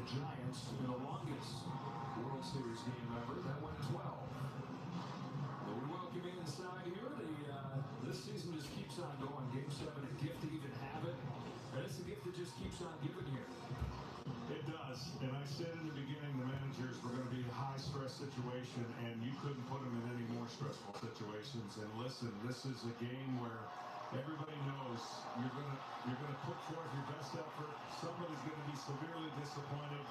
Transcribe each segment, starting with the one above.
Giants in the longest World Series game ever. That went 12. Well, we welcome you inside here. This season just keeps on going. Game 7, a gift to even have it. And it's a gift that just keeps on giving here. It does. And I said in the beginning the managers were going to be a high-stress situation, and you couldn't put them in any more stressful situations. And listen, this is a game where everybody knows you're gonna put forth your best effort. Somebody's going to be severely disappointed,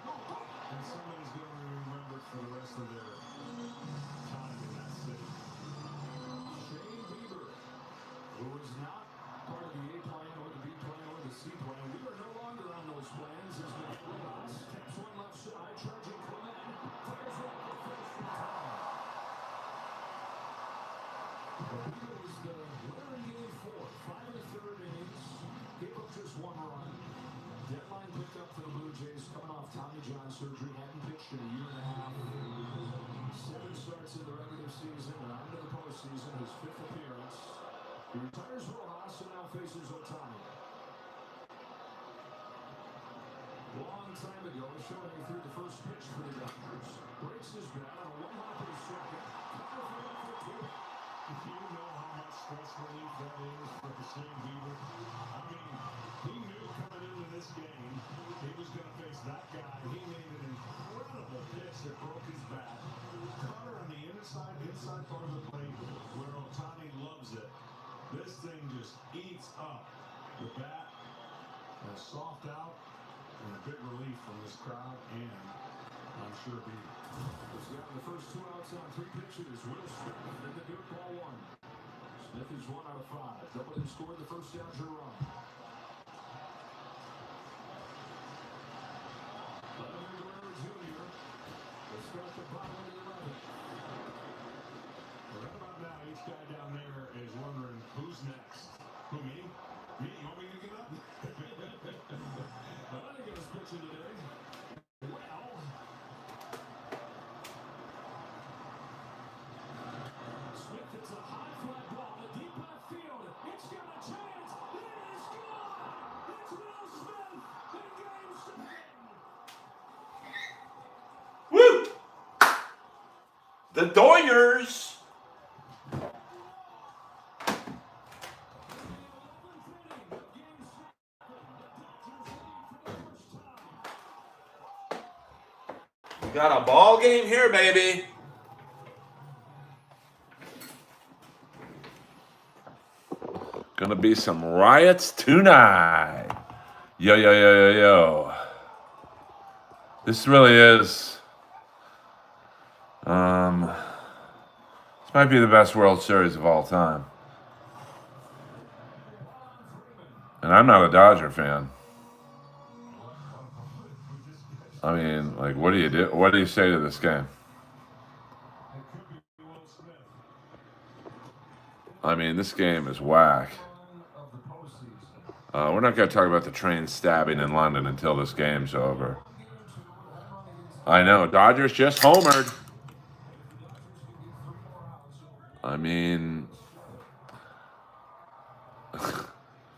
and somebody's going to be remembered for the rest of their time in that city. Shane Bieber, who is not part of the A plan or the B plan or the C plan. We are no longer on those plans. As Rojas taps one left side, charging Clement, fires right for first and time. Bieber was the winner in game 4, 5 1/3 innings, gave up just 1 run. Deadline picked up for the Blue Jays, coming off Tommy John surgery, hadn't pitched in a year and a half. 7 starts in the regular season and on to the postseason, his 5th appearance. He retires Rojas and now faces Ohtani. Long time ago, Shohei threw the first pitch for the Dodgers. Breaks his bat on a 1-hopper second. If you know how much stress relief that is for Shane Bieber, I mean, he knew coming into this game he was going to face that guy. He made an incredible pitch that broke his bat. Cutter on the inside part of the plate where Ohtani loves it. This thing just eats up the bat, and a soft out, and a big relief from this crowd, and I'm sure Bieber. He's got the first 2 outs on 3 pitches. Will Smith in the dirt, ball 1. Smith is 1 out of 5. Double him scored the first Dodger run. Vladimir Guerrero Jr. will start the bottom of the 11th. Right about now, each guy down there is wondering who's next. Who, me? Me? You want me to get up? I think I was pitching today. Well, Smith hits a high fly ball to deep left field. It's got a chance. It is gone. It's Will Smith in game 7. Woo! The Doyers. We got a ball game here, baby. Gonna be some riots tonight. Yo, yo, yo, yo, yo. This really is. This might be the best World Series of all time. And I'm not a Dodger fan. I mean, like, what do you do? What do you say to this game? I mean, this game is whack. We're not going to talk about the train stabbing in London until this game's over. I know, Dodgers just homered. I mean,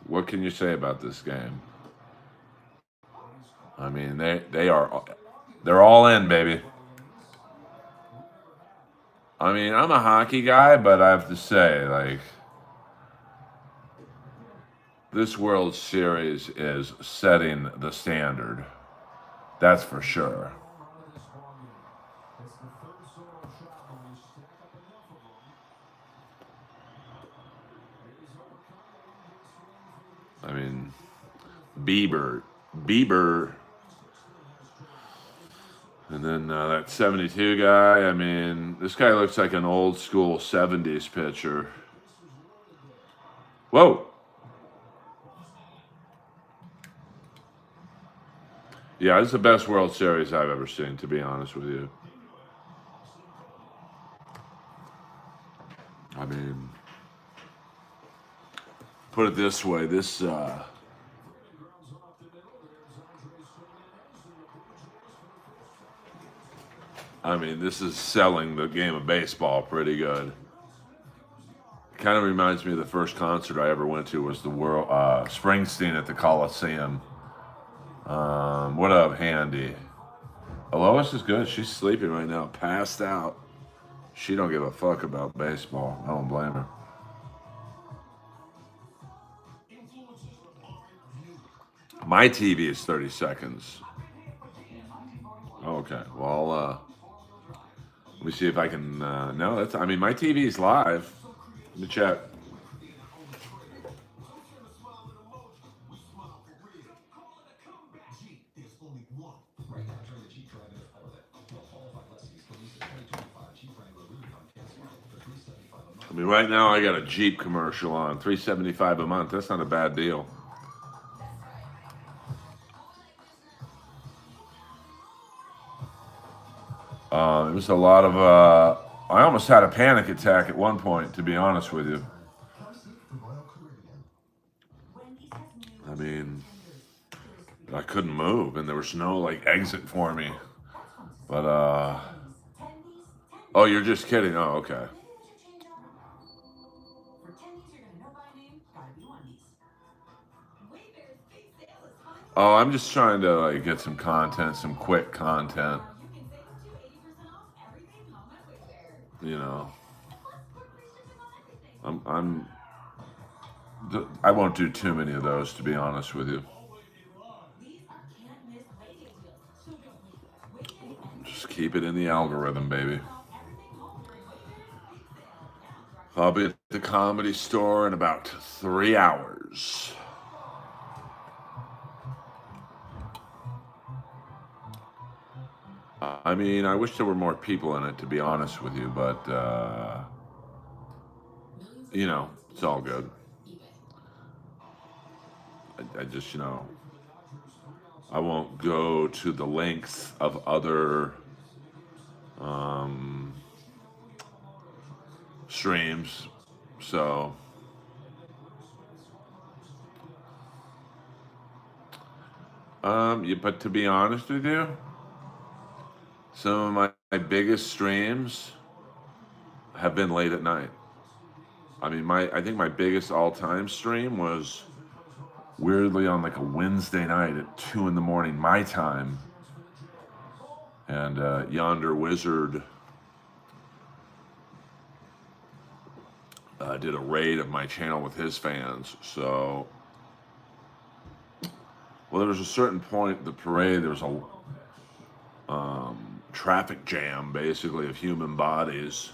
what can you say about this game? I mean, they're all in, baby. I mean, I'm a hockey guy, but I have to say, like, this World Series is setting the standard. That's for sure. I mean, Bieber, and then that 72 guy. I mean, this guy looks like an old school 70s pitcher. Whoa. Yeah, this is the best World Series I've ever seen, to be honest with you. I mean, put it this way, this this is selling the game of baseball pretty good. Kind of reminds me of the first concert I ever went to was the Springsteen at the Coliseum. What up, Handy? Alois is good. She's sleeping right now, passed out. She don't give a fuck about baseball. I don't blame her. My TV is 30 seconds. Okay. Well, let me see if I can. No, that's. I mean, my TV is live. Let me check. I mean, right now I got a Jeep commercial on, $375 a month. That's not a bad deal. It was a lot of. I almost had a panic attack at one point, to be honest with you. I mean, I couldn't move, and there was no like exit for me. But oh, you're just kidding. Oh, okay. Oh, I'm just trying to like get some content, some quick content. You know, I'm I won't do too many of those, to be honest with you. Just keep it in the algorithm, baby. I'll be at the Comedy Store in about 3 hours. I mean, I wish there were more people in it, to be honest with you, but, you know, it's all good. I just, you know, I won't go to the length of other um, streams. So, yeah, but to be honest with you, some of my biggest streams have been late at night. I mean, I think my biggest all-time stream was weirdly on like a Wednesday night at 2 in the morning my time, and Yonder Wizard did a raid of my channel with his fans. So, well, there was a certain point the parade. There was a traffic jam, basically, of human bodies.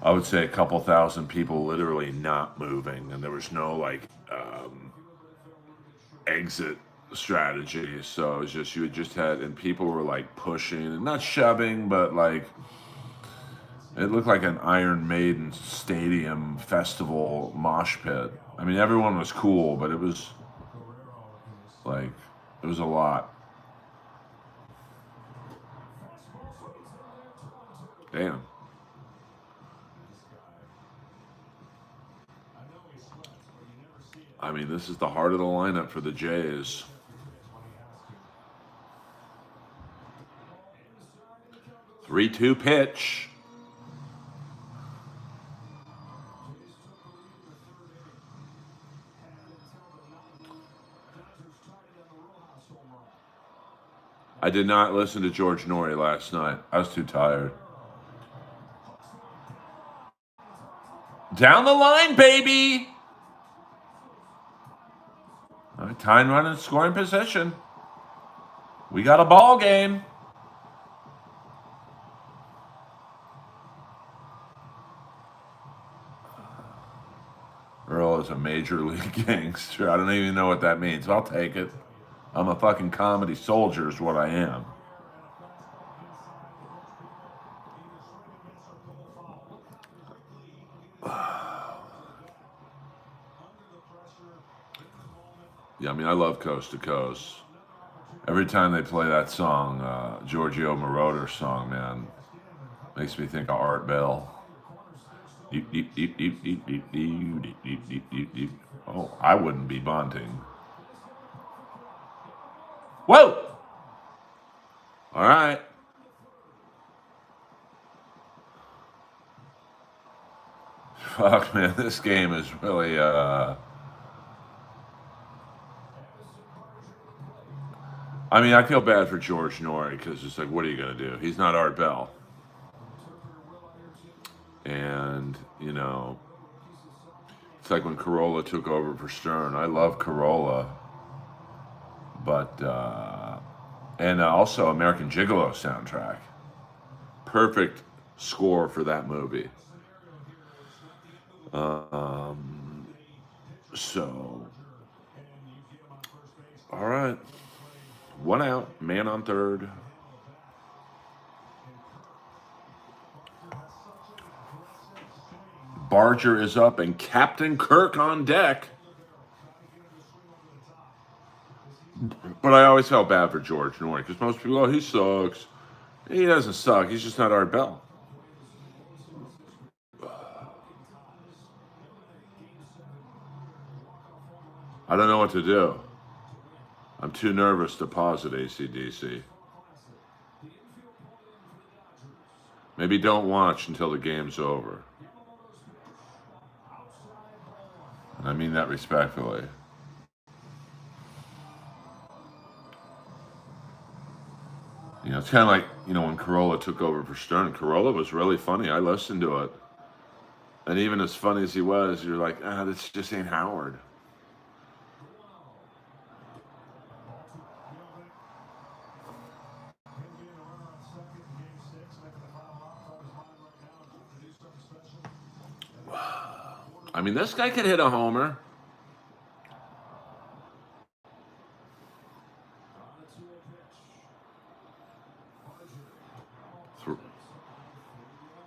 I would say a couple thousand people literally not moving, and there was no like exit strategy. So it was just, you had just had, and people were like pushing and not shoving, but like it looked like an Iron Maiden stadium festival mosh pit. I mean, everyone was cool, but it was like, it was a lot. Damn. I mean, this is the heart of the lineup for the Jays. 3-2 pitch. I did not listen to George Norrie last night. I was too tired. Down the line, baby. All right, time running, scoring position. We got a ball game. Earl is a major league gangster. I don't even know what that means. I'll take it. I'm a fucking comedy soldier is what I am. Yeah, I mean, I love Coast to Coast. Every time they play that song, Giorgio Moroder song, man, makes me think of Art Bell. Oh, I wouldn't be bunting. Whoa! All right. Fuck, man, this game is really, I mean, I feel bad for George Norrie because it's like, what are you going to do? He's not Art Bell. And, you know, it's like when Corolla took over for Stern. I love Corolla, but, and also American Gigolo soundtrack. Perfect score for that movie. So, all right. One out, man on third. Barger is up and Captain Kirk on deck. But I always felt bad for George Norrie because most people, oh, he sucks. He doesn't suck. He's just not Art Bell. I don't know what to do. I'm too nervous to pause at AC/DC. Maybe don't watch until the game's over. And I mean that respectfully. You know, it's kind of like, you know, when Corolla took over for Stern. Corolla was really funny. I listened to it. And even as funny as he was, you're like, this just ain't Howard. I mean, this guy could hit a homer.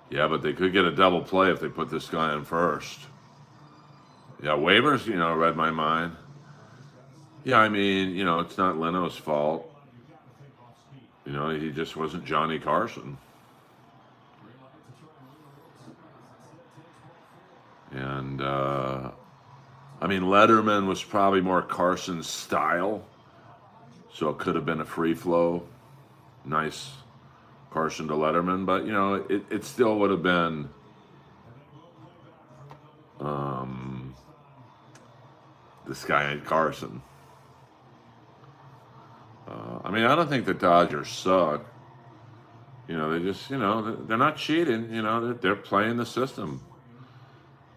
Yeah, but they could get a double play if they put this guy in first. Yeah, waivers, you know, read my mind. Yeah, I mean, you know, it's not Leno's fault. You know, he just wasn't Johnny Carson. And, I mean, Letterman was probably more Carson's style. So it could have been a free flow. Nice Carson to Letterman. But, you know, it still would have been this guy ain't Carson. I mean, I don't think the Dodgers suck. You know, they just, you know, they're not cheating. You know, they're playing the system.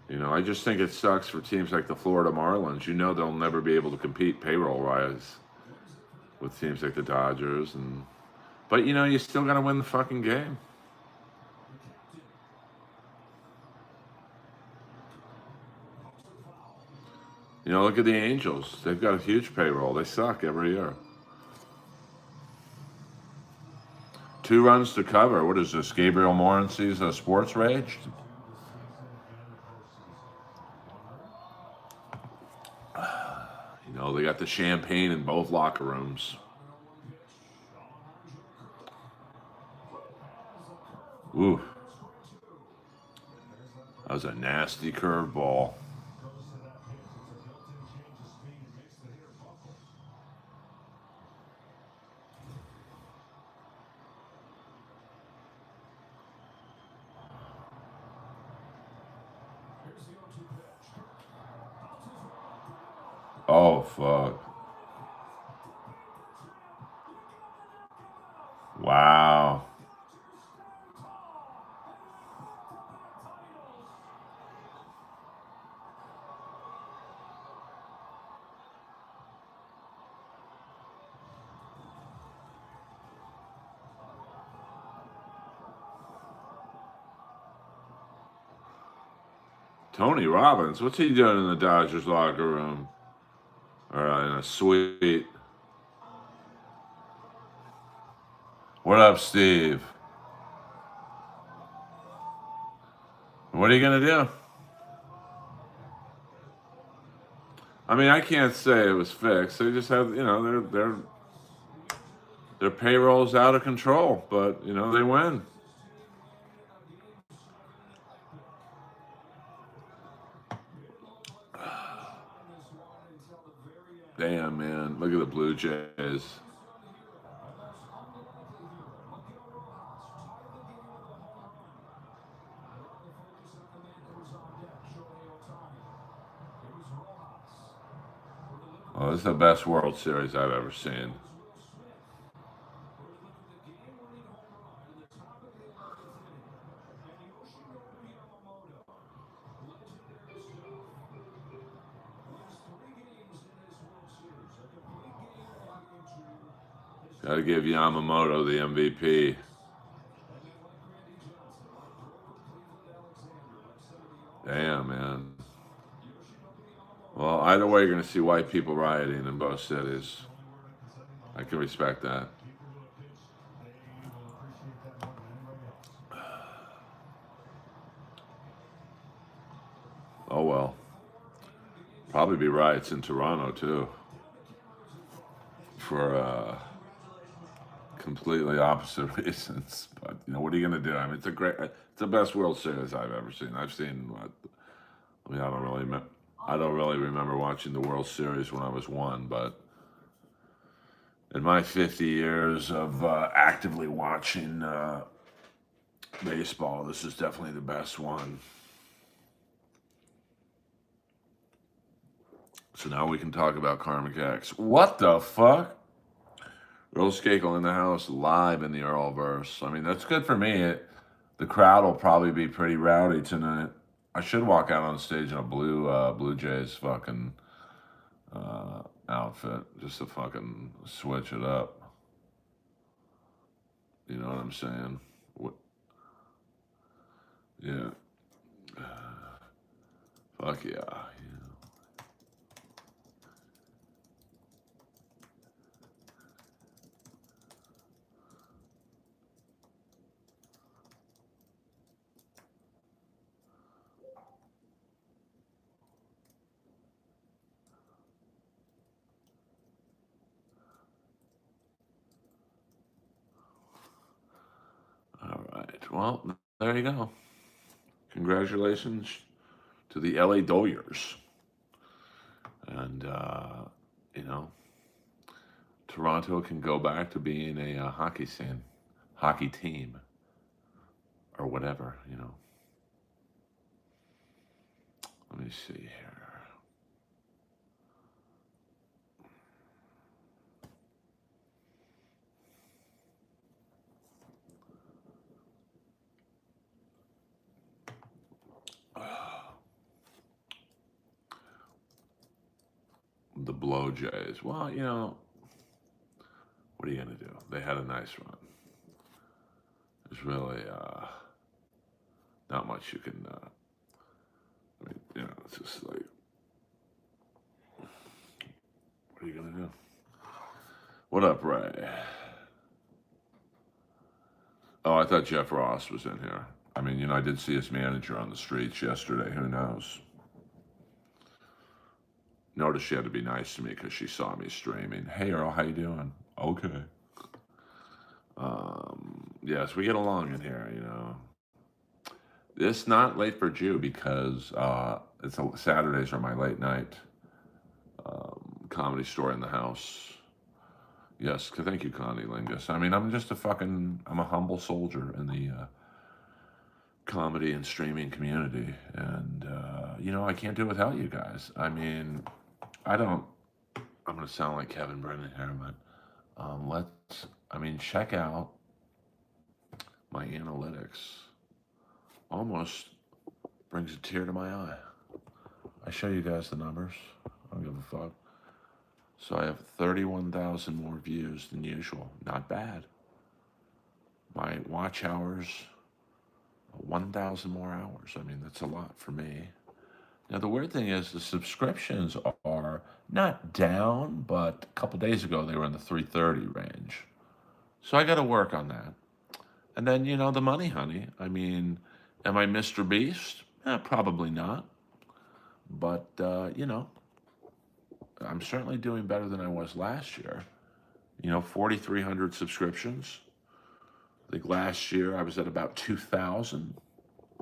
You know, I just think it sucks for teams like the Florida Marlins. You know, they'll never be able to compete payroll-wise with teams like the Dodgers. But, you know, you still got to win the fucking game. You know, look at the Angels. They've got a huge payroll. They suck every year. 2 runs to cover. What is this? Gabriel Morency's sports rage? You know, they got the champagne in both locker rooms. Ooh. That was a nasty curveball. Oh, fuck. Wow. Tony Robbins, what's he doing in the Dodgers locker room? Or in a suite? What up, Steve? What are you gonna do? I mean, I can't say it was fixed. They just have, you know, their payroll's out of control, but you know they win. Damn, man, look at the Blue Jays. Oh, this is the best World Series I've ever seen. Gotta give Yamamoto the MVP. Damn, man. Well, either way, you're going to see white people rioting in both cities. I can respect that. Oh, well. Probably be riots in Toronto, too. For completely opposite reasons. But, what are you going to do? I mean, it's the best World Series I've ever seen. I've seen, I don't really remember watching the World Series when I was one, but in my 50 years of actively watching baseball, this is definitely the best one. So now we can talk about Karmic X. What the fuck? Earl Skakel in the house, live in the Earlverse. I mean, that's good for me. The crowd will probably be pretty rowdy tonight. I should walk out on stage in a Blue Jays fucking outfit just to fucking switch it up. You know what I'm saying? Yeah. Fuck yeah. All right. Well, there you go. Congratulations to the LA Dodgers. And, Toronto can go back to being a hockey team, or whatever. Let me see here. The Blow Jays. Well, what are you going to do? They had a nice run. There's really not much you can, it's just like, what are you going to do? What up, Ray? Oh, I thought Jeff Ross was in here. I mean, I did see his manager on the streets yesterday. Who knows? Noticed she had to be nice to me because she saw me streaming. Hey, Earl, how you doing? Okay. Yes, we get along in here, It's not late for Jew because Saturdays are my late night comedy store in the house. Yes, thank you, Connie Lingus. I mean, I'm a humble soldier in the comedy and streaming community. And, I can't do it without you guys. I mean, I'm going to sound like Kevin Brennan here, but check out my analytics. Almost brings a tear to my eye. I show you guys the numbers. I don't give a fuck. So I have 31,000 more views than usual. Not bad. My watch hours, 1,000 more hours. I mean, that's a lot for me. Now, the weird thing is the subscriptions are not down, but a couple days ago they were in the 330 range. So I got to work on that. And then, the money, honey. I mean, am I Mr. Beast? Probably not. But, I'm certainly doing better than I was last year. 4,300 subscriptions. I think last year I was at about 2,000,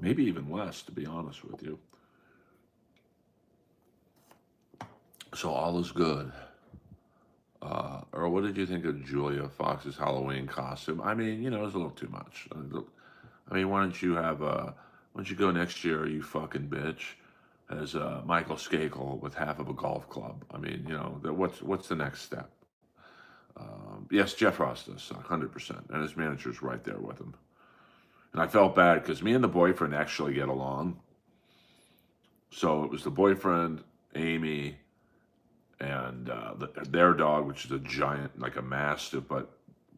maybe even less, to be honest with you. So all is good. Or what did you think of Julia Fox's Halloween costume? I mean, it was a little too much. I mean, why don't you go next year, you fucking bitch, as Michael Skakel with half of a golf club? I mean, what's the next step? Yes, Jeff Ross does, 100%, and his manager's right there with him. And I felt bad because me and the boyfriend actually get along. So it was the boyfriend, Amy, and their dog, which is a giant, like a mastiff, but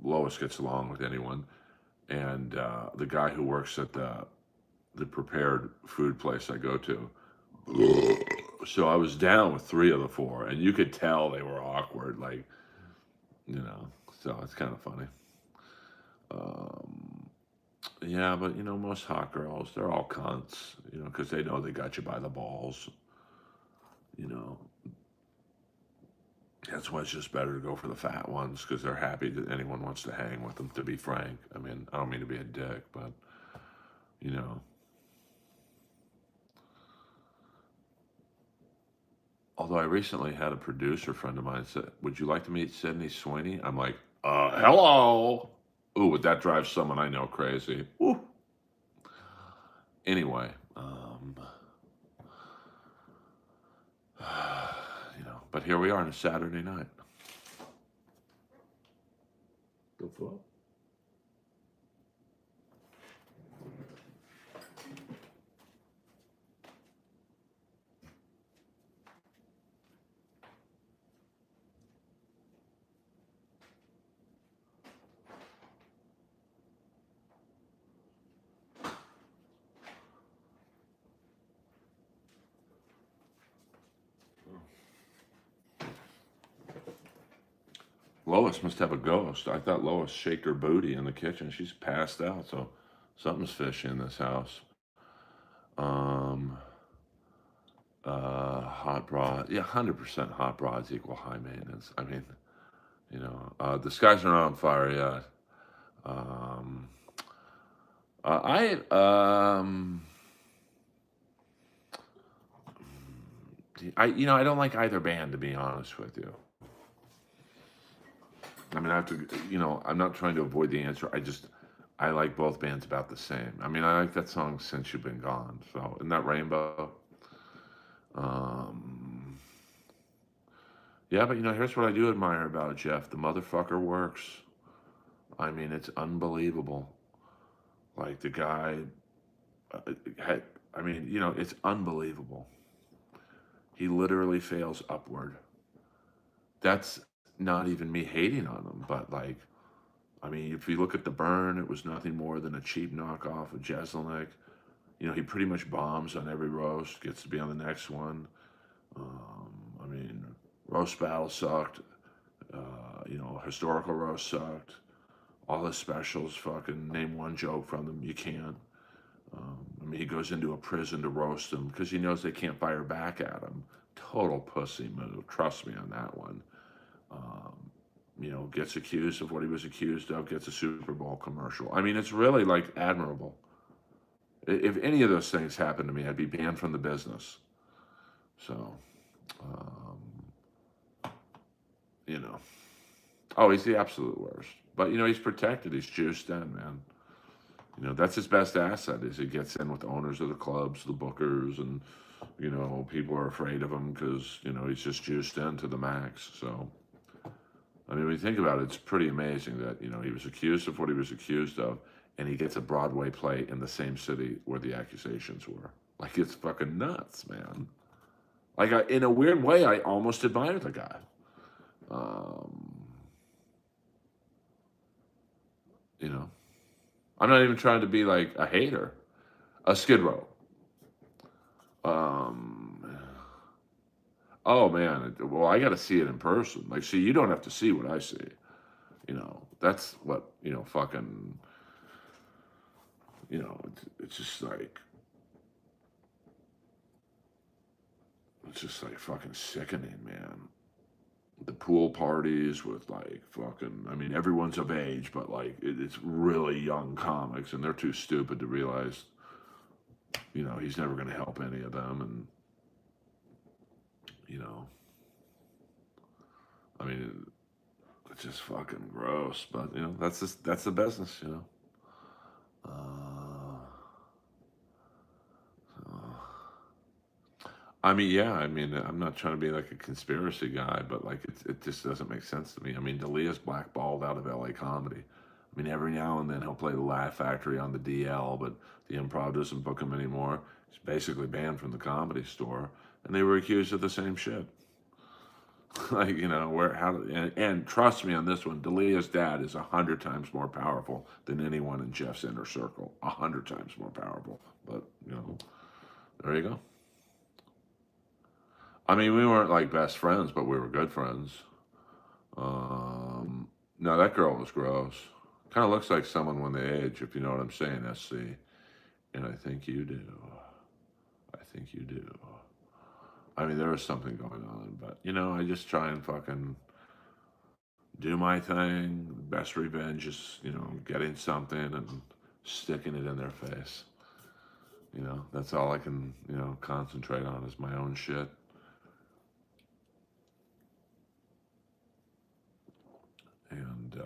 Lois gets along with anyone, and the guy who works at the prepared food place I go to. So I was down with three of the four, and you could tell they were awkward, like, you know. So it's kind of funny. Um, yeah, but most hot girls, they're all cunts, because they know they got you by the balls. You know, that's why it's just better to go for the fat ones because they're happy that anyone wants to hang with them. To be frank, I mean, I don't mean to be a dick, but you know. Although I recently had a producer friend of mine say, "Would you like to meet Sydney Sweeney?" I'm like, hello. Ooh, would that drive someone I know crazy? Woo. Anyway, but here we are on a Saturday night. The fuck? Lois must have a ghost. I thought Lois shaked her booty in the kitchen. She's passed out, so something's fishy in this house. Um, hot broad. Yeah, 100% hot broads equal high maintenance. I mean, the skies are not on fire yet. Um, I don't like either band to be honest with you. I mean, I have to, I'm not trying to avoid the answer. I like both bands about the same. I mean, I like that song Since You've Been Gone. So, isn't that Rainbow? Um, yeah, but here's what I do admire about Jeff. The motherfucker works. I mean, it's unbelievable. Like the guy, had, I mean, it's unbelievable. He literally fails upward. That's not even me hating on him, but like, I mean, if you look at The Burn, it was nothing more than a cheap knockoff of Jeselnik. He pretty much bombs on every roast, gets to be on the next one. I mean, roast battle sucked. Historical roast sucked. All his specials, fucking name one joke from them. You can't. I mean, he goes into a prison to roast them because he knows they can't fire back at him. Total pussy move. Trust me on that one. Gets accused of what he was accused of, gets a Super Bowl commercial. I mean, it's really like admirable. If any of those things happened to me, I'd be banned from the business. So, you know. Oh, he's the absolute worst. But, he's protected. He's juiced in, man. That's his best asset is he gets in with the owners of the clubs, the bookers, and, people are afraid of him because, he's just juiced in to the max. So, I mean, when you think about it, it's pretty amazing that, he was accused of what he was accused of, and he gets a Broadway play in the same city where the accusations were. Like, it's fucking nuts, man. Like, in a weird way, I almost admire the guy. I'm not even trying to be like a hater. A Skid Row. Oh man, well I got to see it in person. Like, see, you don't have to see what I see. That's what fucking. It's just like. It's just like fucking sickening, man. The pool parties with like fucking. I mean, everyone's of age, but like it's really young comics, and they're too stupid to realize. He's never going to help any of them, and. I mean, it's just fucking gross. But that's the business. I mean, yeah. I mean, I'm not trying to be like a conspiracy guy, but like it just doesn't make sense to me. I mean, D'Elia's blackballed out of LA comedy. I mean, every now and then he'll play the Laugh Factory on the DL, but the Improv doesn't book him anymore. He's basically banned from the Comedy Store, and they were accused of the same shit. Like, and trust me on this one, Delia's dad is 100 times more powerful than anyone in Jeff's inner circle. 100 times more powerful. But, there you go. I mean, we weren't like best friends, but we were good friends. Um, no, that girl was gross. Kind of looks like someone when they age, if you know what I'm saying, SC. And I think you do. I think you do. I mean, there was something going on, but I just try and fucking do my thing. Best revenge is, getting something and sticking it in their face. That's all I can, concentrate on is my own shit. And,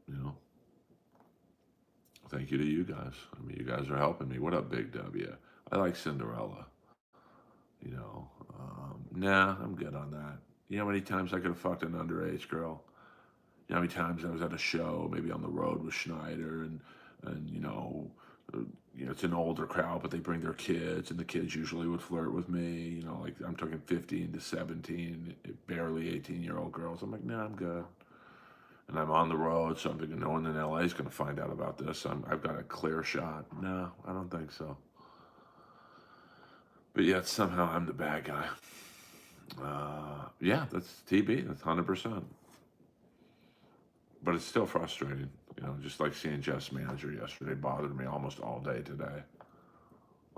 you know, thank you to you guys. I mean, you guys are helping me. What up, Big W? I like Cinderella. Nah, I'm good on that. You know how many times I could have fucked an underage girl? You know how many times I was at a show, maybe on the road with Schneider, and it's an older crowd, but they bring their kids, and the kids usually would flirt with me. Like I'm talking 15 to 17, barely 18-year-old girls. I'm like, nah, I'm good. And I'm on the road, so I'm thinking no one in LA is going to find out about this. I've got a clear shot. No, I don't think so. But yet somehow I'm the bad guy. Yeah, that's TB. That's 100%. But it's still frustrating. Just like seeing Jeff's manager yesterday bothered me almost all day today.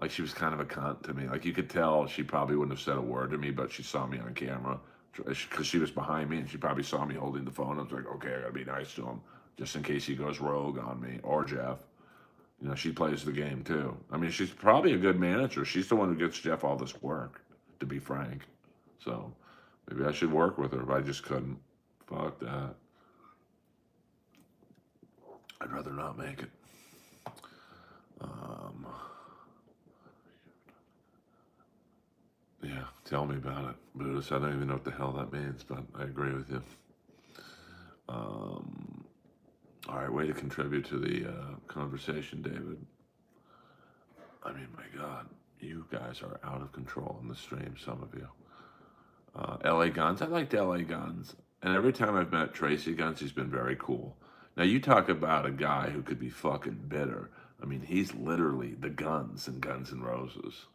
Like she was kind of a cunt to me. Like you could tell she probably wouldn't have said a word to me, but she saw me on camera because she was behind me and she probably saw me holding the phone. I was like, okay, I gotta be nice to him just in case he goes rogue on me or Jeff. She plays the game too. I mean, she's probably a good manager. She's the one who gets Jeff all this work, to be frank. So maybe I should work with her, but I just couldn't. Fuck that. I'd rather not make it. Um, yeah, tell me about it, Buddhist. I don't even know what the hell that means, but I agree with you. All right, way to contribute to the conversation, David. I mean, my God, you guys are out of control in the stream, some of you. LA Guns, I liked LA Guns. And every time I've met Tracy Guns, he's been very cool. Now, you talk about a guy who could be fucking bitter. I mean, he's literally the Guns in Guns N' Roses.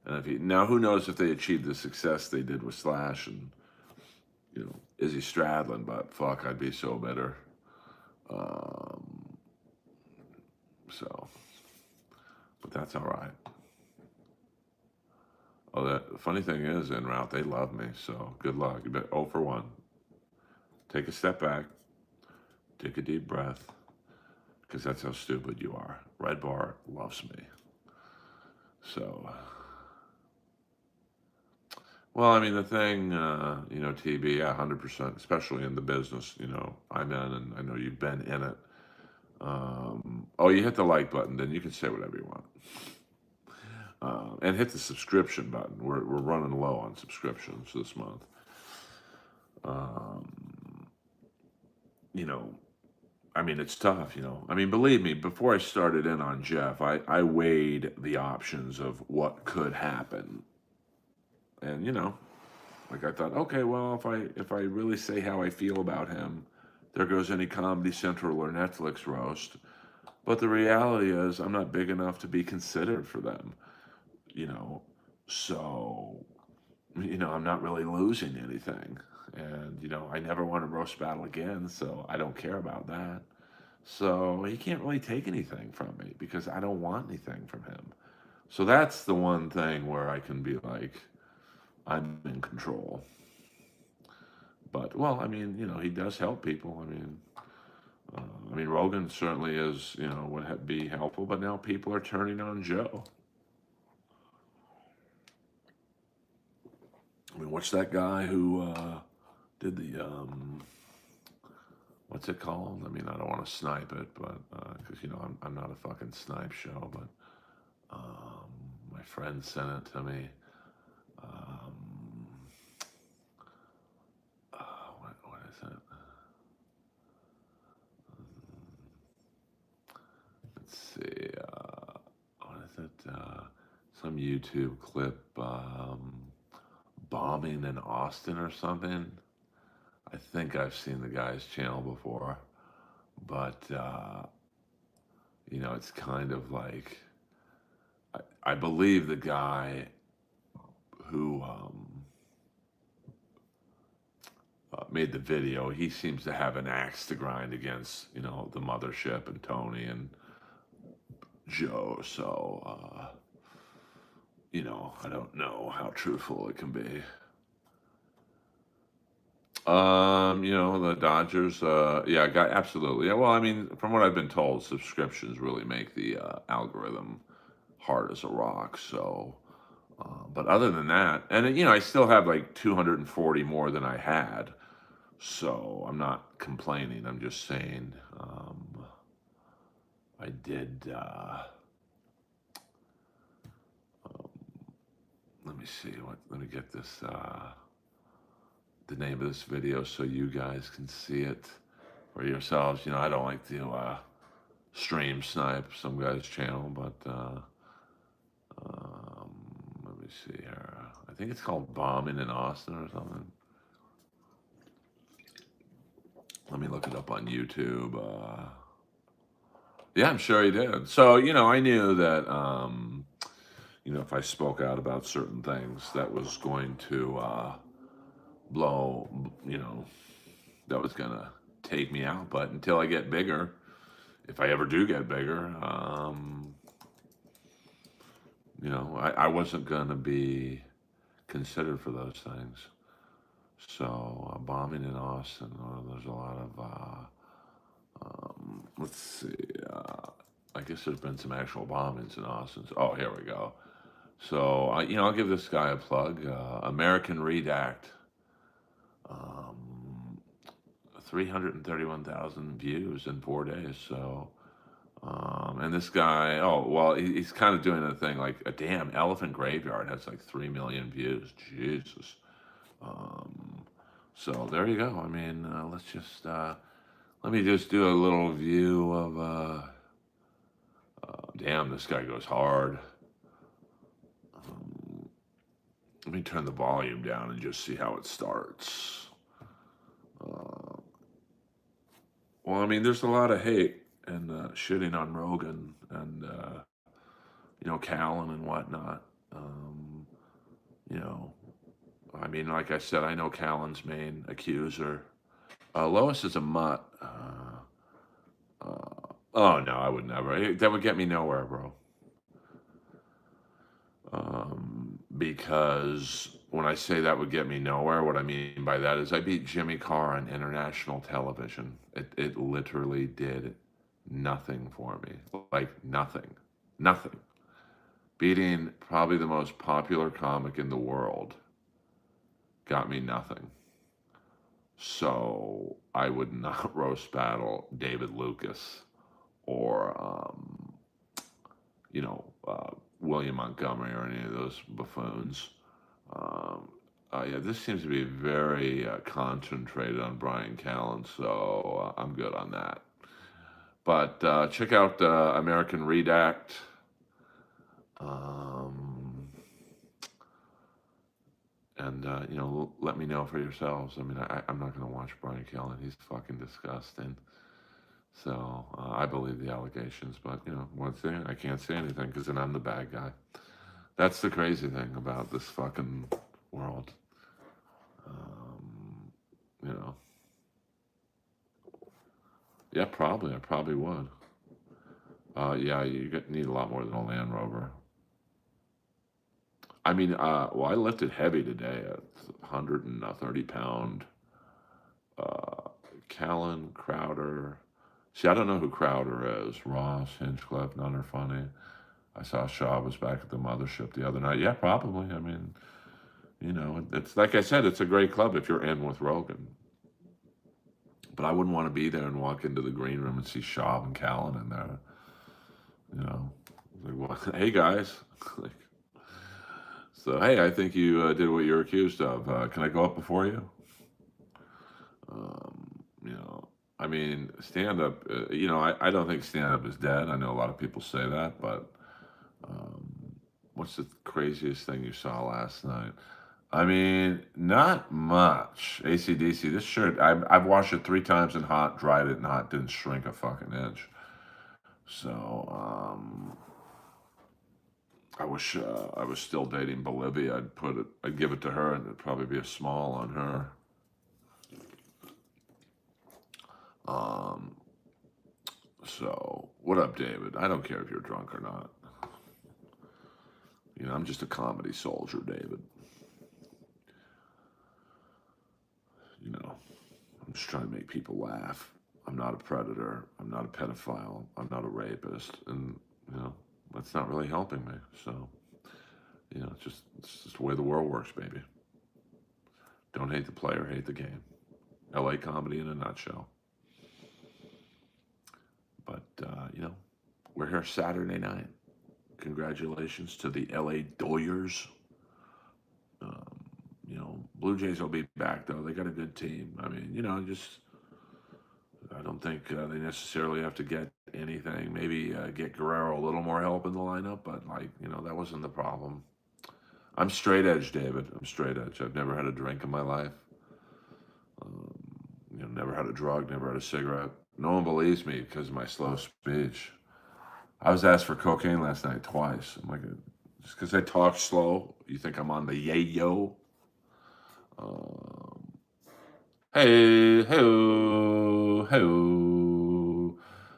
And now, who knows if they achieved the success they did with Slash and, Izzy Stradlin, but fuck, I'd be so bitter. But that's all right. Oh, the funny thing is, en route, they love me, so good luck. You bet 0 for 1. Take a step back, take a deep breath, because that's how stupid you are. Red Bar loves me. So, well, I mean, the thing, TB, yeah, 100%, especially in the business, I'm in, and I know you've been in it. You hit the like button, then you can say whatever you want. And hit the subscription button. We're running low on subscriptions this month. I mean, it's tough, I mean, believe me, before I started in on Jeff, I weighed the options of what could happen. And, like I thought, okay, well, if I really say how I feel about him, there goes any Comedy Central or Netflix roast. But the reality is I'm not big enough to be considered for them, So, I'm not really losing anything. And, I never want to roast battle again, so I don't care about that. So he can't really take anything from me because I don't want anything from him. So that's the one thing where I can be like, I'm in control. But, well, I mean, he does help people. I mean, Rogan certainly is, would be helpful, but now people are turning on Joe. I mean, what's that guy who did the, what's it called? I mean, I don't want to snipe it, but, because, I'm not a fucking snipe show, but my friend sent it to me. What is it? Let's see. What is it? Some YouTube clip. Bombing in Austin or something. I think I've seen the guy's channel before, but it's kind of like I believe the guy who made the video. He seems to have an axe to grind against the mothership and Tony and Joe. So I don't know how truthful it can be. The Dodgers, yeah, got absolutely. Yeah, well, I mean, from what I've been told, subscriptions really make the algorithm hard as a rock. So, but other than that, and I still have like 240 more than I had. So I'm not complaining. I'm just saying, I did. Let me see. Let me get this. The name of this video so you guys can see it for yourselves. I don't like to stream snipe some guy's channel, but let me see here. I think it's called Bombing in Austin or something. Let me look it up on YouTube. Yeah, I'm sure he did. So, I knew that, if I spoke out about certain things, that was going to blow, that was going to take me out. But until I get bigger, if I ever do get bigger, I wasn't going to be considered for those things. So, Bombing in Austin, there's a lot of, let's see, I guess there's been some actual bombings in Austin. Oh, here we go. So, I'll give this guy a plug. American Redact. 331,000 views in 4 days. So, and this guy, oh, well, he's kind of doing a thing like a damn Elephant Graveyard has like 3 million views. Jesus. So there you go. I mean, let me just do a little view of, damn, this guy goes hard. Let me turn the volume down and just see how it starts. Well, I mean, there's a lot of hate and shitting on Rogan and, Callan and whatnot. I mean, like I said, I know Callan's main accuser. Lois is a mutt. Oh, no, I would never. That would get me nowhere, bro. Because when I say that would get me nowhere, what I mean by that is I beat Jimmy Carr on international television. It literally did nothing for me. Like nothing. Nothing. Beating probably the most popular comic in the world got me nothing. So I would not roast battle David Lucas or, William Montgomery or any of those buffoons. Yeah, this seems to be very concentrated on Brian Callen, so I'm good on that. But check out American Redact. And, let me know for yourselves. I mean, I'm not going to watch Brian Callen. He's fucking disgusting. So I believe the allegations, but once again, I can't say anything because then I'm the bad guy. That's the crazy thing about this fucking world. Yeah, probably. I probably would. Yeah, you need a lot more than a Land Rover. I mean, well, I lifted heavy today at 130-pound. Callan, Crowder. See, I don't know who Crowder is. Ross, Hinchcliffe, none are funny. I saw Shaw was back at the mothership the other night. Yeah, probably. I mean, it's like I said, it's a great club if you're in with Rogan. But I wouldn't want to be there and walk into the green room and see Shaw and Callan in there. Like, well, hey guys. So, hey, I think you did what you're accused of. Can I go up before you? I mean, stand-up, I don't think stand-up is dead. I know a lot of people say that, but what's the craziest thing you saw last night? I mean, not much. AC/DC. This shirt, I've washed it 3 times in hot, dried it in hot, didn't shrink a fucking inch. So, I was still dating Bolivia. I'd give it to her, and it'd probably be a small on her. Um, so what up, David? I don't care if you're drunk or not. You know, I'm just a comedy soldier, David. You know, I'm just trying to make people laugh. I'm not a predator. I'm not a pedophile. I'm not a rapist, and you know, that's not really helping me. So, you know, it's just the way the world works, baby. Don't hate the player, hate the game. LA comedy in a nutshell. But you know, we're here Saturday night. Congratulations to the LA Doyers. Um, you know, Blue Jays will be back though. They got a good team. I mean, you know, just I don't think they necessarily have to get anything. Maybe get Guerrero a little more help in the lineup, but like you know, that wasn't the problem. I'm straight edge, David. I'm straight edge. I've never had a drink in my life. Um, you know, never had a drug, never had a cigarette. No one believes me because of my slow speech. I was asked for cocaine last night twice. I'm like, just because I talk slow, you think I'm on the yayo? Um, hey, ho.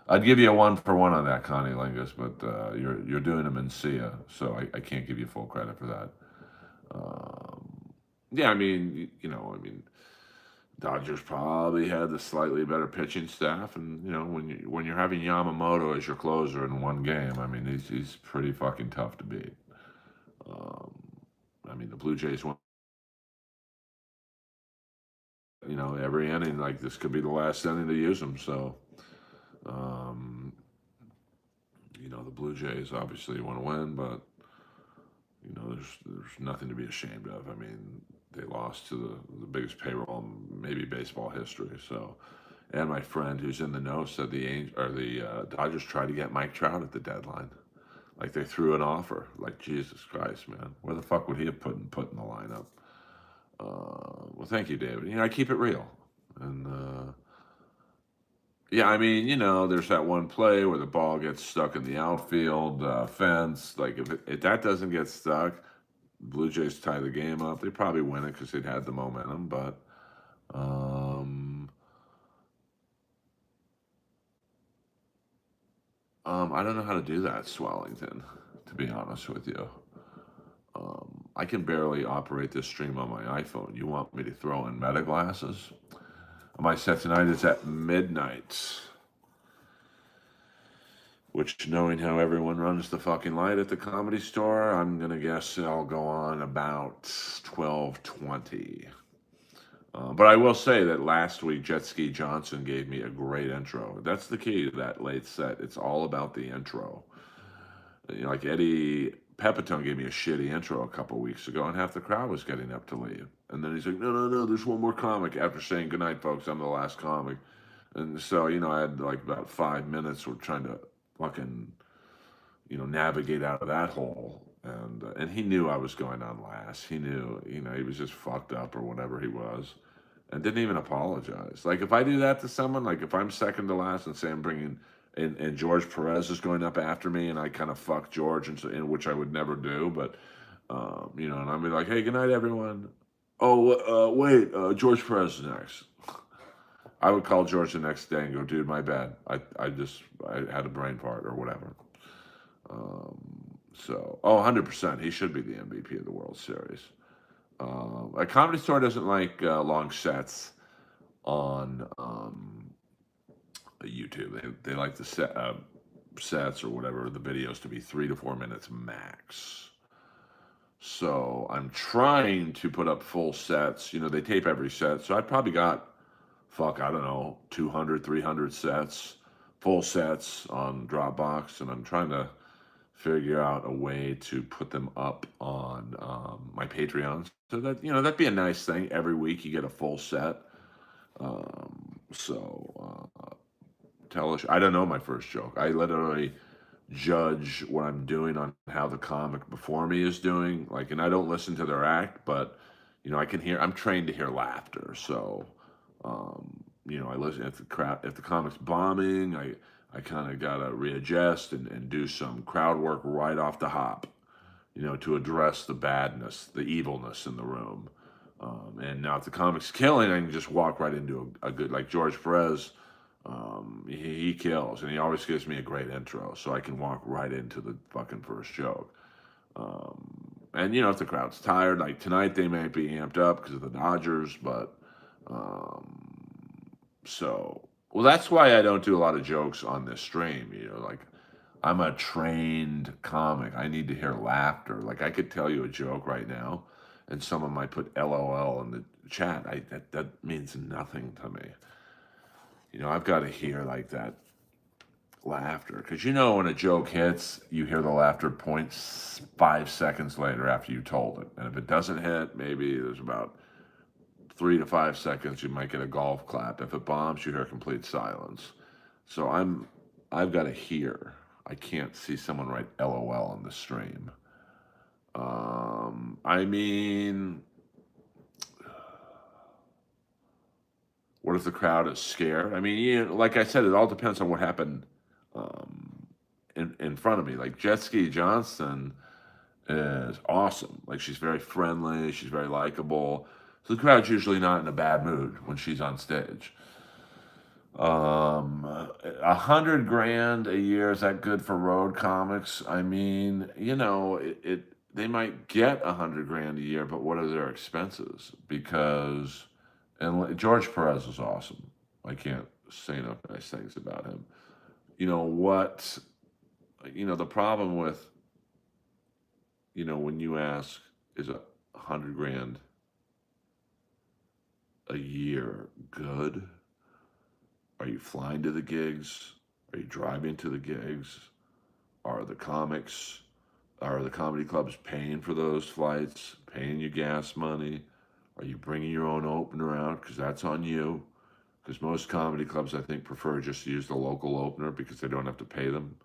I'd give you a 1 for 1 on that, Connie Lingus, but you're doing a Mencia, so I can't give you full credit for that. Yeah, I mean, you know, I mean, Dodgers probably had the slightly better pitching staff, and you know, when you're having Yamamoto as your closer in one game, I mean, he's pretty fucking tough to beat. Um, I mean, the Blue Jays won, you know, every inning. Like this could be the last inning to use him. So, um, you know, the Blue Jays obviously want to win, but you know, there's nothing to be ashamed of. I mean, they lost to the biggest payroll in maybe baseball history. So, and my friend who's in the know said the Dodgers tried to get Mike Trout at the deadline. Like they threw an offer. Like Jesus Christ, man, where the fuck would he have put in the lineup? Well, thank you, David. You know, I keep it real, and yeah, I mean, you know, there's that one play where the ball gets stuck in the outfield fence. Like if that doesn't get stuck, Blue Jays tie the game up. They probably win it because they'd had the momentum, but um, I don't know how to do that, Swellington. To be honest with you, I can barely operate this stream on my iPhone. You want me to throw in meta glasses? My set tonight is at midnight. Which, knowing how everyone runs the fucking light at the Comedy Store, I'm gonna guess I'll go on about 12:20. But I will say that last week, Jet Ski Johnson gave me a great intro. That's the key to that late set. It's all about the intro. You know, like Eddie Pepitone gave me a shitty intro a couple weeks ago, and half the crowd was getting up to leave. And then he's like, no, no, no, there's one more comic. After saying goodnight, folks, I'm the last comic. And so, you know, I had like about 5 minutes. We're trying to fucking, you know, navigate out of that hole. And he knew I was going on last. He knew, you know, he was just fucked up or whatever he was, and didn't even apologize. Like if I do that to someone, like if I'm second to last and say I'm bringing and George Perez is going up after me, and I kind of fuck George, and so, in which I would never do, but you know, and I'd be like, hey, good night, everyone. Oh, wait, George Perez is next. I would call George the next day and go, dude, my bad. I had a brain fart or whatever. Um, so, 100%. He should be the MVP of the World Series. A Comedy Store doesn't like long sets on YouTube. They like the sets or whatever, the videos to be 3 to 4 minutes max. So I'm trying to put up full sets. You know, they tape every set. So I probably got, fuck, I don't know, 200, 300 sets, full sets on Dropbox. And I'm trying to figure out a way to put them up on my Patreon. So that, you know, that'd be a nice thing. Every week you get a full set. I don't know my first joke. I literally judge what I'm doing on how the comic before me is doing. Like, and I don't listen to their act, but I can hear. I'm trained to hear laughter, so I listen if the comic's bombing, I kind of gotta readjust and do some crowd work right off the hop, to address the badness, the evilness in the room. And now if the comic's killing, I can just walk right into a good, like George Perez. He kills, and he always gives me a great intro, so I can walk right into the fucking first joke. And if the crowd's tired, like tonight, they may be amped up because of the Dodgers, but well, that's why I don't do a lot of jokes on this stream. Like I'm a trained comic. I need to hear laughter. Like I could tell you a joke right now, and someone might put LOL in the chat. That means nothing to me. I've got to hear like that laughter because when a joke hits, you hear the laughter points 5 seconds later after you told it, and if it doesn't hit, maybe there's about 3 to 5 seconds. You might get a golf clap. If it bombs, you hear complete silence. So I've got to hear. I can't see someone write LOL on the stream. I mean, what if the crowd is scared? I mean, like I said, it all depends on what happened in front of me. Like Jet Ski Johnson is awesome. Like she's very friendly. She's very likable. So the crowd's usually not in a bad mood when she's on stage. $100,000 a year, is that good for road comics? I mean, they might get $100,000 a year, but what are their expenses? Because and George Perez is awesome. I can't say enough nice things about him. The problem with when you ask, is $100,000 a year good? Are you flying to the gigs? Are you driving to the gigs? Are the comedy clubs paying for those flights, paying you gas money? Are you bringing your own opener out? Because that's on you. Because most comedy clubs, I think, prefer just to use the local opener because they don't have to pay them.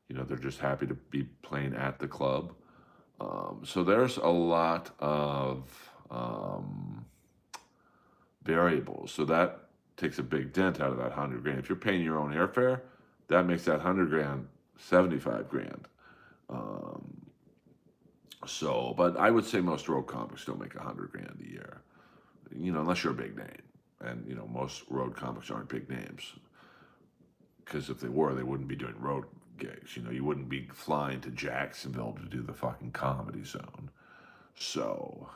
They're just happy to be playing at the club. So there's a lot of variables. So that takes a big dent out of that $100,000. If you're paying your own airfare, that makes that $100,000 $75,000. But I would say most road comics don't make $100,000 a year, unless you're a big name. And most road comics aren't big names, because if they were, they wouldn't be doing road gigs. You wouldn't be flying to Jacksonville to do the fucking Comedy Zone. So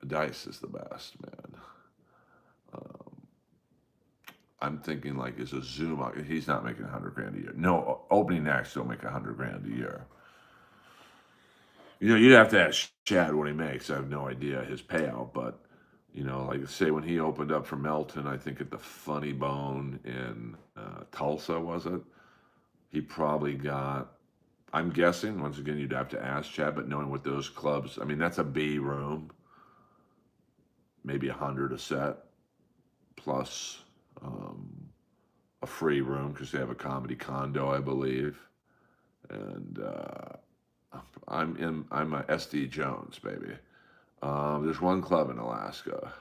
Dice is the best, man. I'm thinking like, is a Zoom? He's not making $100,000 a year. No, opening acts don't make $100,000 a year. You'd have to ask Chad what he makes. I have no idea his payout, but like say when he opened up for Melton, I think at the Funny Bone in Tulsa, was it? He probably got. I'm guessing once again you'd have to ask Chad, but knowing what those clubs, I mean that's a B room, maybe 100 a set, plus a free room because they have a comedy condo, I believe, and I'm a SD Jones, baby. There's one club in Alaska,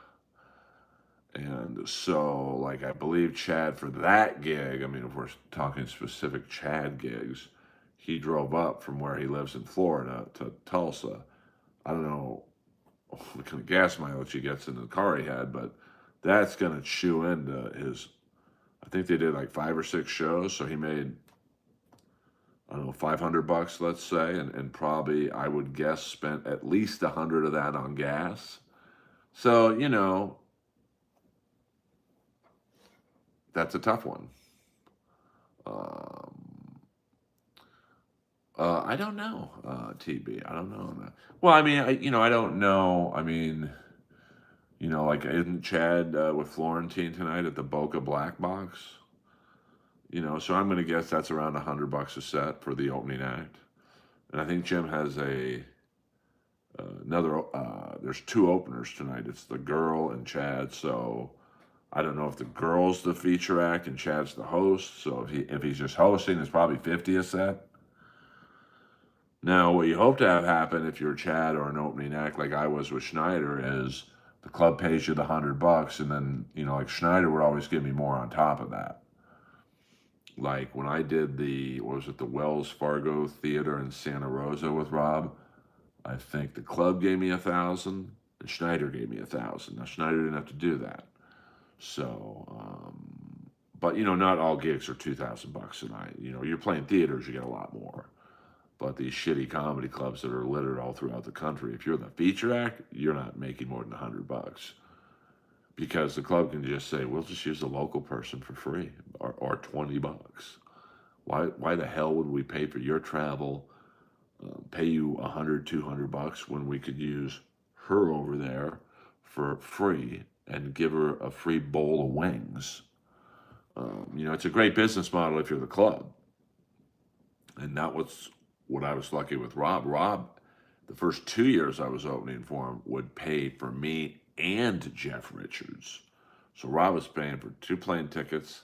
and so like I believe Chad for that gig. I mean, if we're talking specific Chad gigs, he drove up from where he lives in Florida to Tulsa. I don't know what kind of gas mileage he gets in the car he had, but that's gonna chew into his. I think they did like 5 or 6 shows, so he made, I don't know, $500, let's say, and probably I would guess spent at least 100 of that on gas. So that's a tough one. I don't know, TB. I don't know. Well, I mean, I don't know. I mean, like isn't Chad with Florentine tonight at the Boca Black Box? So I'm going to guess that's around $100 a set for the opening act. And I think Jim has another. There's 2 openers tonight. It's the girl and Chad. So I don't know if the girl's the feature act and Chad's the host. So if he's just hosting, it's probably 50 a set. Now, what you hope to have happen if you're Chad or an opening act like I was with Schneider is the club pays you the $100, and then like Schneider would always give me more on top of that. Like when I did what was it, the Wells Fargo Theater in Santa Rosa with Rob, I think the club gave me 1,000 and Schneider gave me 1,000. Now Schneider didn't have to do that, so but not all gigs are $2,000 a night. You're playing theaters, you get a lot more. But these shitty comedy clubs that are littered all throughout the country, if you're the feature act, you're not making more than $100 because the club can just say, "We'll just use a local person for free or $20." Why the hell would we pay for your travel, pay you 100, $200 when we could use her over there for free and give her a free bowl of wings? It's a great business model if you're the club, and that was what I was lucky with Rob. Rob, the first 2 years I was opening for him, would pay for me and Jeff Richards. So Rob was paying for 2 plane tickets,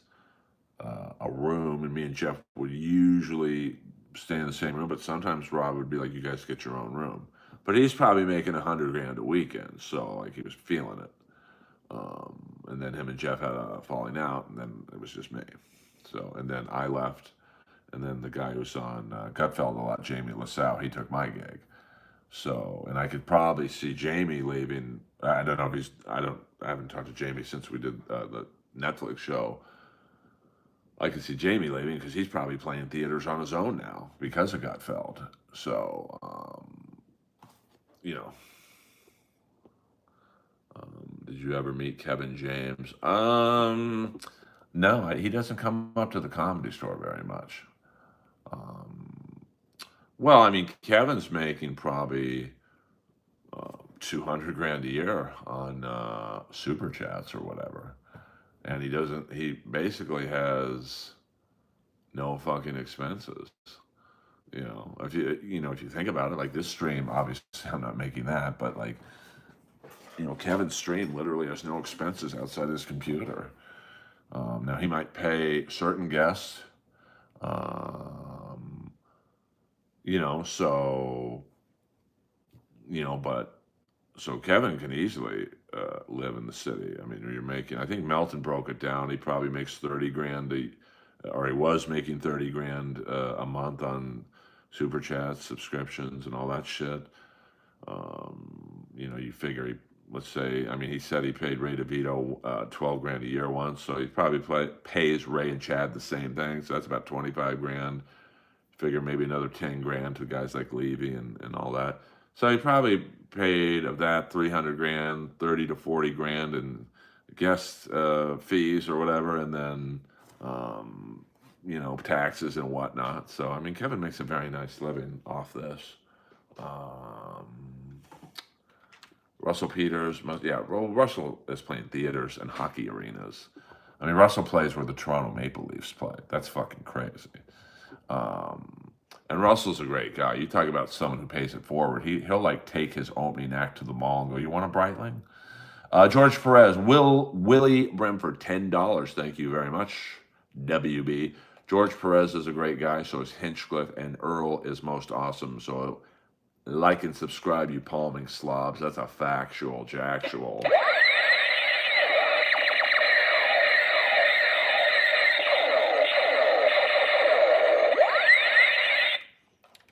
a room, and me and Jeff would usually stay in the same room. But sometimes Rob would be like, "You guys get your own room." But he's probably making 100 grand a weekend, so like he was feeling it. And then him and Jeff had a falling out, and then it was just me. So and then I left, and then the guy who's on Gutfeld a lot, Jamie Lasau, he took my gig. So, and I could probably see Jamie leaving. I don't know if I haven't talked to Jamie since we did the Netflix show. I could see Jamie leaving because he's probably playing theaters on his own now because of Gutfeld. So, you know, did you ever meet Kevin James? No, he doesn't come up to the Comedy Store very much. Um, well, I mean, Kevin's making probably 200 grand a year on super chats or whatever, and he doesn't. He basically has no fucking expenses. If you think about it, like this stream, obviously I'm not making that, but like Kevin's stream literally has no expenses outside his computer. Now he might pay certain guests, um, so but so Kevin can easily live in the city. I mean, you're making. I think Melton broke it down. He probably makes 30 grand or he was making 30 grand a month on super chats, subscriptions, and all that shit. You figure let's say, I mean, he said he paid Ray DeVito 12 grand a year once, so he probably pays Ray and Chad the same thing. So that's about 25 grand. Figure maybe another 10 grand to guys like Levy and all that. So he probably paid of that 300 grand, 30 to 40 grand in guest fees or whatever, and then taxes and whatnot. So I mean, Kevin makes a very nice living off this. Russell Peters, Russell is playing theaters and hockey arenas. I mean, Russell plays where the Toronto Maple Leafs play. That's fucking crazy. And Russell's a great guy. You talk about someone who pays it forward. He'll like take his opening act to the mall and go, "You want a Breitling?" George Perez, Willie Bremford, $10. Thank you very much. WB. George Perez is a great guy. So is Hinchcliffe, and Earl is most awesome. So like and subscribe, you palming slobs. That's a factual, jactual.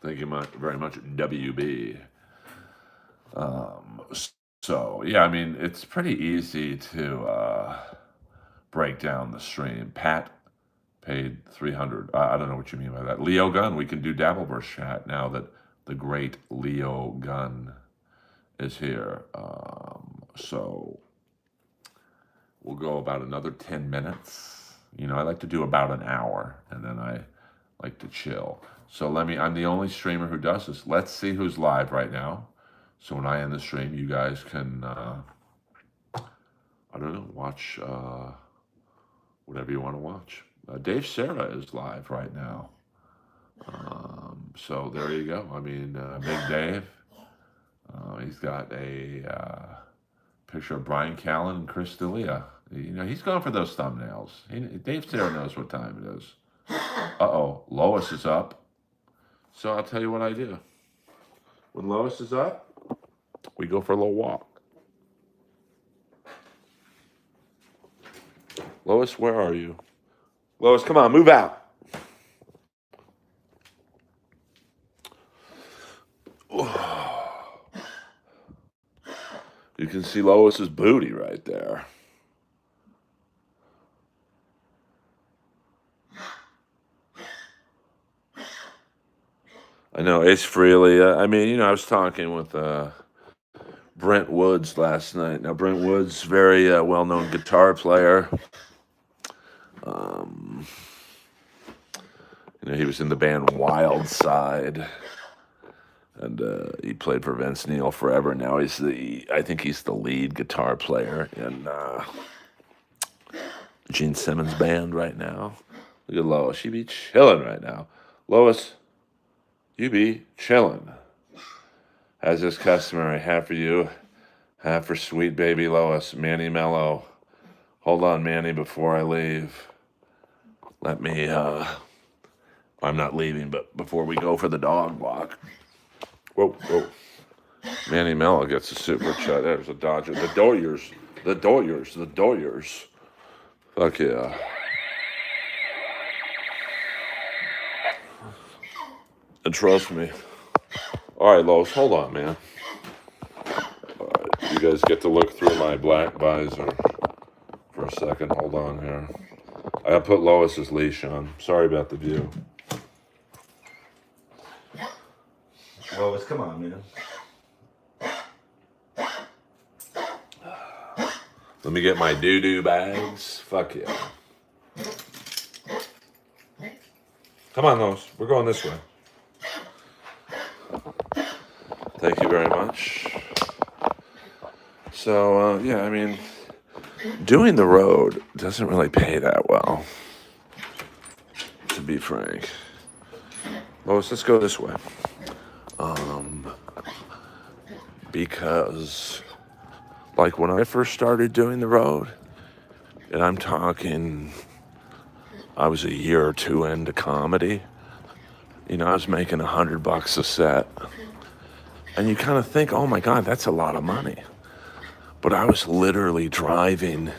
Thank you very much, WB. So, yeah, I mean, it's pretty easy to break down the stream. Pat paid 300. I don't know what you mean by that. Leo Gunn, we can do Dabbleverse chat now that the great Leo Gunn is here. So we'll go about another 10 minutes. I like to do about an hour, and then I like to chill. So I'm the only streamer who does this. Let's see who's live right now. So when I end the stream, you guys can, I don't know, watch whatever you want to watch. Dave Serra is live right now. So there you go. I mean, Big Dave. He's got a picture of Brian Callen and Chris D'Elia. He's going for those thumbnails. Dave Serra knows what time it is. Uh-oh, Lois is up. So I'll tell you what I do. When Lois is up, we go for a little walk. Lois, where are you? Lois, come on, move out. You can see Lois's booty right there. I know, Ace Frehley. I mean, I was talking with Brent Woods last night. Now, Brent Woods, very well-known guitar player. He was in the band Wild Side, and he played for Vince Neil forever. Now I think he's the lead guitar player in Gene Simmons' band right now. Look at Lois. She be chilling right now. Lois, you be chilling. As is customary, half for you, half for sweet baby Lois, Manny Mello. Hold on, Manny, before I leave. Let me, I'm not leaving, but before we go for the dog walk. Whoa. Manny Mello gets a super chat. There's a Dodger. The Doyers. Fuck yeah. And trust me. All right, Lois, hold on, man. All right, you guys get to look through my black visor for a second. Hold on here. I gotta put Lois's leash on. Sorry about the view. Lois, come on, man. Let me get my doo-doo bags. Fuck yeah. Come on, Lois. We're going this way. Thank you very much. So, yeah, I mean, doing the road doesn't really pay that well, to be frank. Lois, let's go this way. Because, like, when I first started doing the road, and I'm talking, I was a year or two into comedy, I was making $100 a set. And you kind of think, oh my God, that's a lot of money. But I was literally driving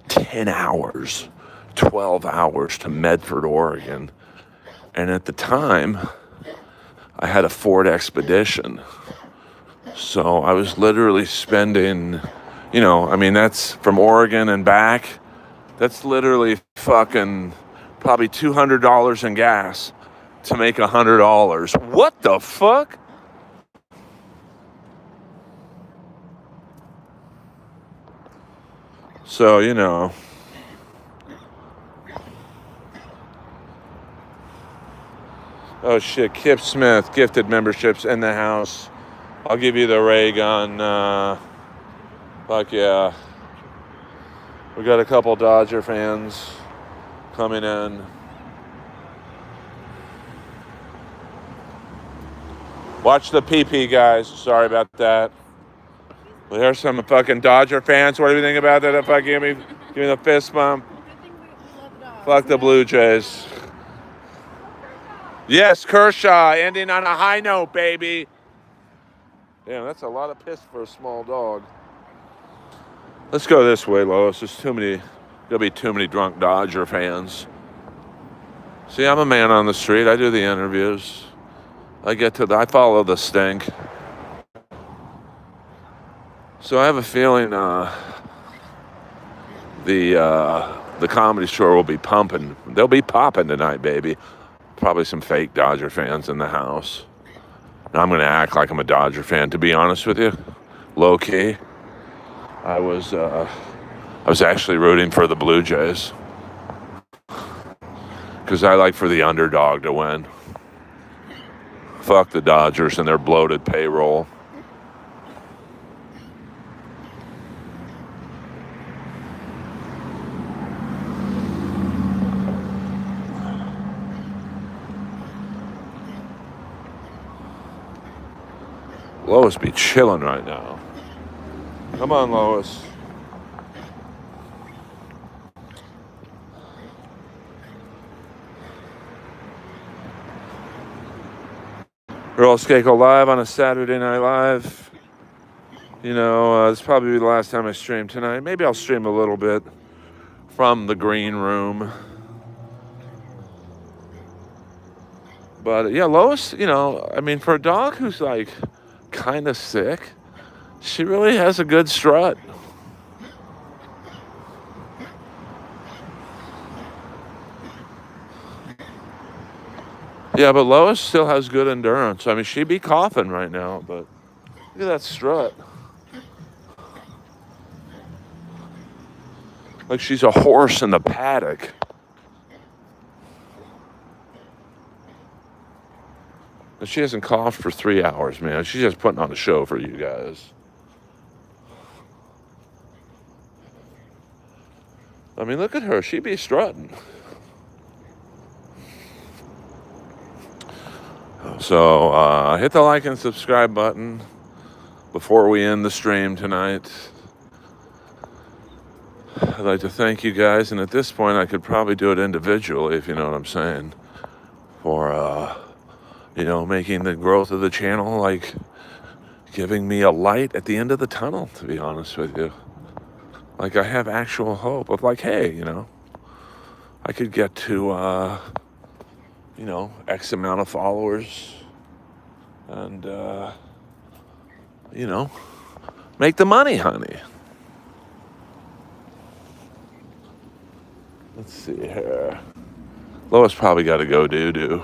10 hours, 12 hours to Medford, Oregon. And at the time, I had a Ford Expedition. So I was literally spending, that's from Oregon and back. That's literally fucking probably $200 in gas to make $100. What the fuck? So, Oh shit, Kip Smith, gifted memberships in the house. I'll give you the ray gun. Fuck yeah. We got a couple Dodger fans coming in. Watch the PP, guys. Sorry about that. Well, here's some fucking Dodger fans. What do you think about that? If I give me the fist bump. Fuck the Blue Jays. Yes, Kershaw, ending on a high note, baby. Damn, that's a lot of piss for a small dog. Let's go this way, Lois. There'll be too many drunk Dodger fans. See, I'm a man on the street. I do the interviews. I follow the stink. So I have a feeling the Comedy Store will be pumping. They'll be popping tonight, baby. Probably some fake Dodger fans in the house. Now I'm going to act like I'm a Dodger fan, to be honest with you. Low key. I was actually rooting for the Blue Jays. Because I like for the underdog to win. Fuck the Dodgers and their bloated payroll. Lois be chilling right now. Come on, Lois. Earl Skakel live on a Saturday Night Live. You know, this will probably be the last time I stream tonight. Maybe I'll stream a little bit from the green room. But yeah, Lois, you know, I mean, for a dog who's like kind of sick, she really has a good strut. Yeah, but Lois still has good endurance. I mean, she'd be coughing right now, but look at that strut. Like she's a horse in the paddock. And she hasn't coughed for 3 hours, man. She's just putting on a show for you guys. I mean, look at her. She'd be strutting. So hit the like and subscribe button before we end the stream tonight. I'd like to thank you guys, and at this point I could probably do it individually, if you know what I'm saying, for you know, making the growth of the channel, like giving me a light at the end of the tunnel, to be honest with you. Like I have actual hope of like, hey, you know, I could get to you know, X amount of followers and you know, make the money, honey. Let's see here. Lois probably got to go doo-doo.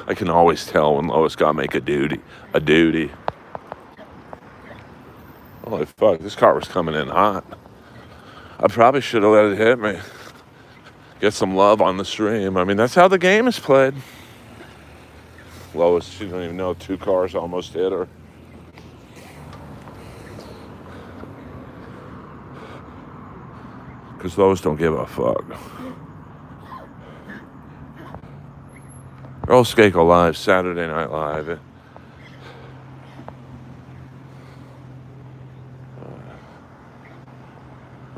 I can always tell when Lois got to make a duty. Holy fuck, this car was coming in hot. I probably should have let it hit me. Get some love on the stream. I mean, that's how the game is played. Lois, she don't even know 2 cars almost hit her. Because Lois don't give a fuck. Earl Skakel Live, Saturday Night Live.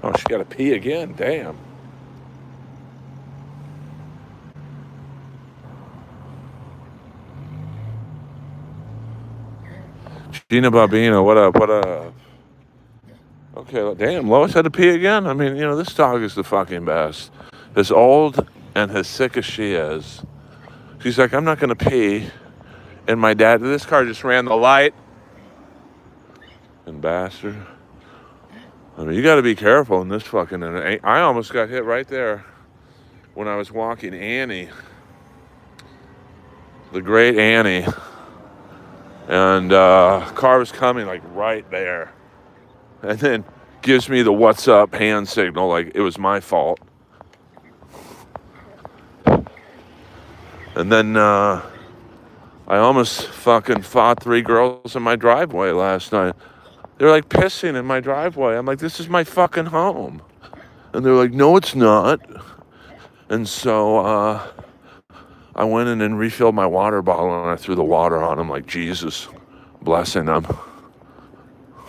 Oh, she got to pee again. Damn. Gina Bobina, what up? What up? Okay, damn, Lois had to pee again? I mean, you know, this dog is the fucking best. As old and as sick as she is, she's like, I'm not going to pee. And my dad, this car just ran the light. And bastard. I mean, you got to be careful in this fucking... I almost got hit right there when I was walking Annie. The great Annie. And car was coming like right there. And then gives me the what's up hand signal like it was my fault. And then I almost fucking fought 3 girls in my driveway last night. They're like pissing in my driveway. I'm like, this is my fucking home. And they're like, no, it's not. And so I went in and refilled my water bottle and I threw the water on them like Jesus blessing them.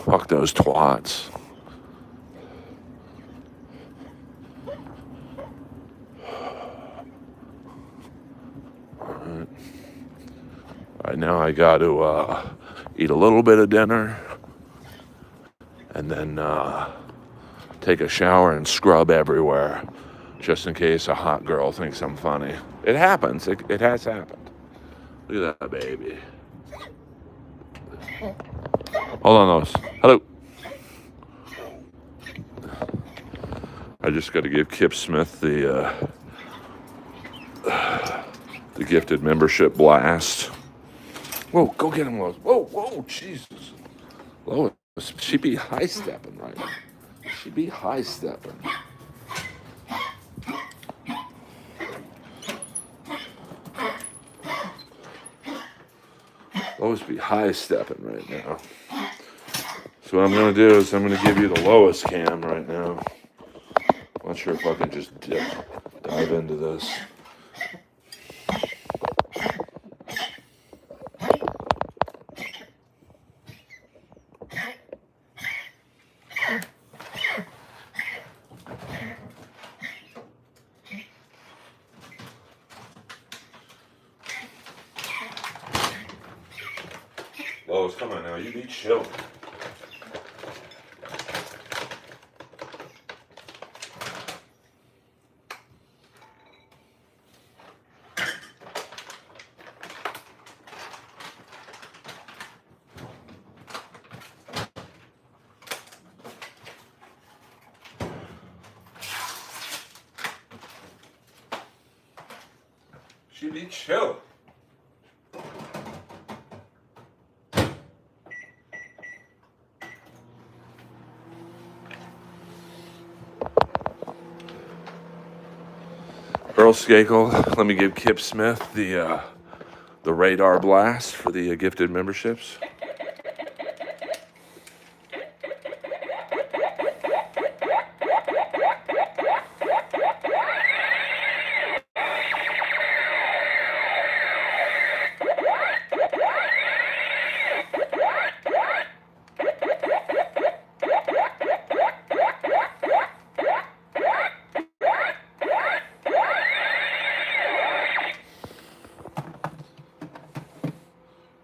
Fuck those twats. All right, now I got to eat a little bit of dinner and then take a shower and scrub everywhere just in case a hot girl thinks I'm funny. It happens. It has happened. Look at that baby. Hold on, Lois. Hello. I just got to give Kip Smith the gifted membership blast. Whoa, go get him, Lois. Whoa, Jesus. Lois, she be high-stepping right now. She be high-stepping. Lois be high-stepping right now. So what I'm going to do is I'm going to give you the Lois cam right now. I'm not sure if I can just dive into this. girls. Come on now, you be chill. She be chill. Earl Skakel, let me give Kip Smith the radar blast for the gifted memberships.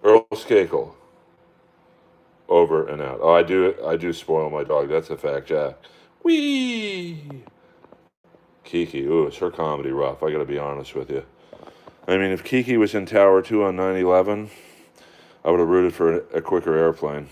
Earl Skakel. Over and out. Oh, I do spoil my dog. That's a fact, Jack. Whee! Kiki. Ooh, it's her comedy rough. I gotta be honest with you. I mean, if Kiki was in Tower 2 on 9/11, I would have rooted for a quicker airplane.